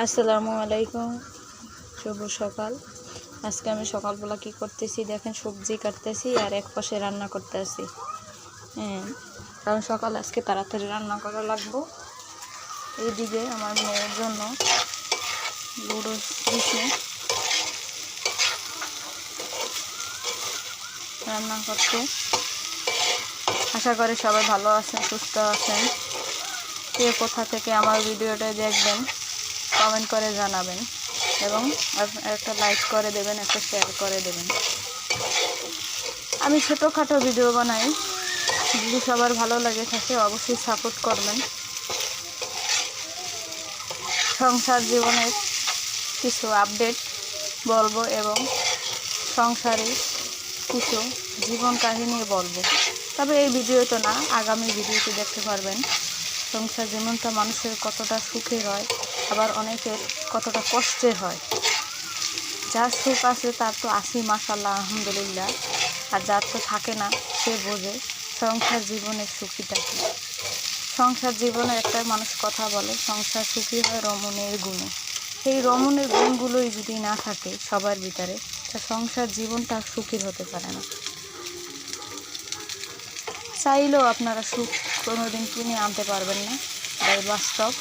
আসসালামু আলাইকুম, শুভ সকাল। আজকে আমি সকালবেলা কি করতেছি দেখেন, সবজি কাটতেছি আর এক পাশে রান্না করতেছি। কারণ সকাল আজকে তাড়াতাড়ি রান্না করা লাগবো। এইদিকে আমার মেয়ের জন্য লুডোস দিছে, রান্না করতে। আশা করি সবাই ভালো আছেন, সুস্থ আছেন। কে কোথা থেকে আমার ভিডিওটা দেখবেন কমেন্ট করে জানাবেন এবং একটা লাইক করে দেবেন, একটা শেয়ার করে দেবেন। আমি ছোটোখাটো ভিডিও বানাই, যদি সবার ভালো লাগে থাকে অবশ্যই সাপোর্ট করবেন। সংসার জীবনের কিছু আপডেট বলবো এবং সংসারে কিছু জীবন কাহিনী বলবো। তবে এই ভিডিওতে না, আগামী ভিডিওতে দেখতে পারবেন সংসার জীবনটা মানুষের কতটা সুখের হয়, আবার অনেকের কতটা কষ্টের হয়। যার সুখ আছে তার তো আসি মাশাআল্লাহ আলহামদুলিল্লাহ, আর যার তো থাকে না সে বোঝে সংসার জীবনের সুখীটা কী। সংসার জীবনে একটা মানুষ কথা বলে, সংসার সুখী হয় রমণীর গুণে। এই রমণীর গুণগুলোই যদি না থাকে সবার ভিতরে, তা সংসার জীবনটা সুখী হতে পারে না। চাইলেও আপনারা সুখ কোনোদিন কিনে আনতে পারবেন না, তাই বাস্তব।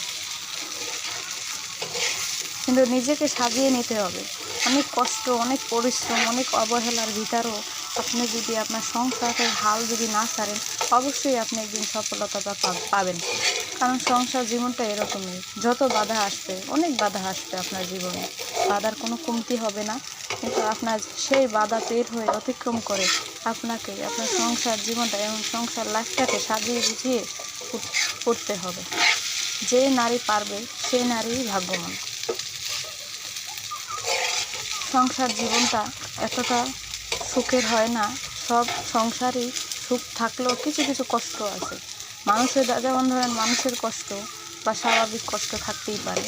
কিন্তু নিজেকে সাজিয়ে নিতে হবে। অনেক কষ্ট, অনেক পরিশ্রম, অনেক অবহেলার ভিতরেও আপনি যদি আপনার সংসারের হাল যদি না ছাড়েন, অবশ্যই আপনি একদিন সফলতা পাবেন। কারণ সংসার জীবনটা এরকমই, যত বাধা আসবে, অনেক বাধা আসবে আপনার জীবনে, বাধার কোনো কমতি হবে না। কিন্তু আপনার সেই বাধা পের হয়ে অতিক্রম করে আপনাকে আপনার সংসার জীবনটা এবং সংসার লাইফটাকে সাজিয়ে গুছিয়ে করতে হবে। যে নারী পারবে সে নারীই ভাগ্যবান। সংসার জীবনটা এতটা সুখের হয় না। সব সংসারই সুখ থাকলেও কিছু কিছু কষ্ট আছে মানুষের। যেমন ধরেন, মানুষের কষ্ট বা স্বাভাবিক কষ্ট থাকতেই পারে।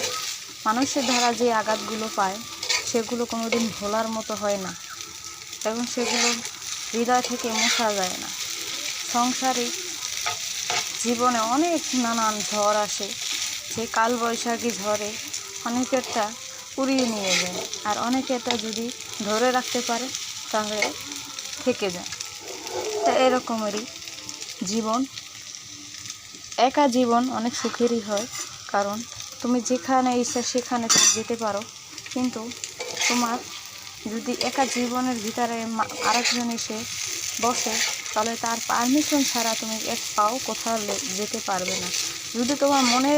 মানুষের দ্বারা যে আঘাতগুলো পায় সেগুলো কোনোদিন ভোলার মতো হয় না এবং সেগুলো হৃদয় থেকে মোছা যায় না। সংসারিক জীবনে অনেক নানান ঝড় আসে, যে কালবৈশাখী ঝড়ে অনেকেরটা উড়িয়ে নিয়ে যায়, আর অনেকেরটা যদি ধরে রাখতে পারে তাহলে থেকে যায়। তা এরকমেরই জীবন। একা জীবন অনেক সুখেরই হয়, কারণ তুমি যেখানে ইচ্ছা সেখানে তুমি যেতে পারো। কিন্তু তোমার যদি একা জীবনের ভিতরে আরেকজন এসে বসে, তাহলে তার পারমিশন ছাড়া তুমি এক পাও কোথাও যেতে পারবে না। যদি তোমার মনে